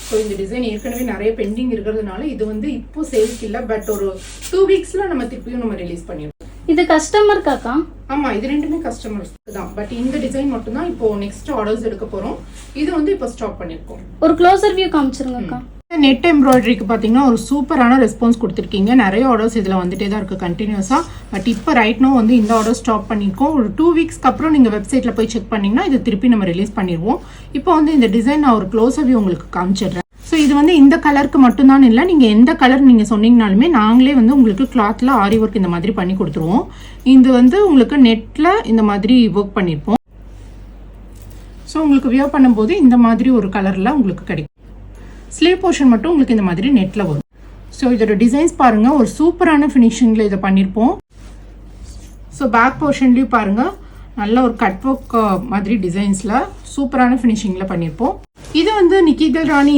So இந்த design ஏற்கனவே நிறைய பெண்டிங் இருக்கிறதுனால இது வந்து இப்போ சேல்க்கு இல்லை, பட் ஒரு 2 வீக்ஸ்ல நம்ம திருப்பியும் நம்ம ரிலீஸ் பண்ணிடுவோம். இது கஸ்டமர்க்காக்கா? ஆமா, இது ரெண்டுமே கஸ்டமர்ஸ்க்கு தான். பட் இந்த டிசைன் மட்டும் தான் இப்போ நெக்ஸ்ட் ஆர்டர்ஸ் எடுக்க போறோம். இது வந்து இப்போ ஸ்டாப் பண்ணிருக்கோம். ஒரு க்ளோசர் வியூ காமிச்சிருங்கக்கா. நெட் எம்ப்ராய்டரிக்கு பார்த்தீங்கன்னா ஒரு சூப்பரான ரெஸ்பான்ஸ் கொடுத்துருக்கீங்க. நிறைய ஆர்டர்ஸ் இதில் வந்துட்டே தான் இருக்குது கண்டினியூஸாக. பட் இப்போ ரைட் நோ வந்து இந்த ஆர்டர் ஸ்டாப் பண்ணியிருக்கோம். ஒரு 2 வீக்ஸ்க்கு அப்புறம் நீங்கள் வெப்சைட்டில் போய் செக் பண்ணிங்கன்னா இது திருப்பி நம்ம ரிலீஸ் பண்ணிடுவோம். இப்போ வந்து இந்த டிசைன் நான் ஒரு க்ளோஸர் வியூ உங்களுக்கு காமிச்சிடுறேன். ஸோ இது வந்து இந்த கலருக்கு மட்டும்தான் இல்லை, நீங்கள் எந்த கலர் நீங்கள் சொன்னீங்கனாலுமே நாங்களே வந்து உங்களுக்கு கிளாத்தில் ஆரி ஒர்க் இந்த மாதிரி பண்ணி கொடுத்துருவோம். இது வந்து உங்களுக்கு நெட்டில் இந்த மாதிரி ஒர்க் பண்ணியிருப்போம். ஸோ உங்களுக்கு வியர் பண்ணும்போது இந்த மாதிரி ஒரு கலரில் உங்களுக்கு கிடைக்கும். ஸ்லீவ் போர்ஷன் மட்டும் உங்களுக்கு இந்த மாதிரி நெட்டில் வரும். ஸோ இதோட டிசைன்ஸ் பாருங்கள், ஒரு சூப்பரான ஃபினிஷிங்கில் இதை பண்ணியிருப்போம். ஸோ பேக் போர்ஷன்லேயும் பாருங்கள், நல்ல ஒரு கட் ஒர்க் மாதிரி டிசைன்ஸில் சூப்பரான ஃபினிஷிங்கில் பண்ணியிருப்போம். இது வந்து நிக்கிதல் ராணி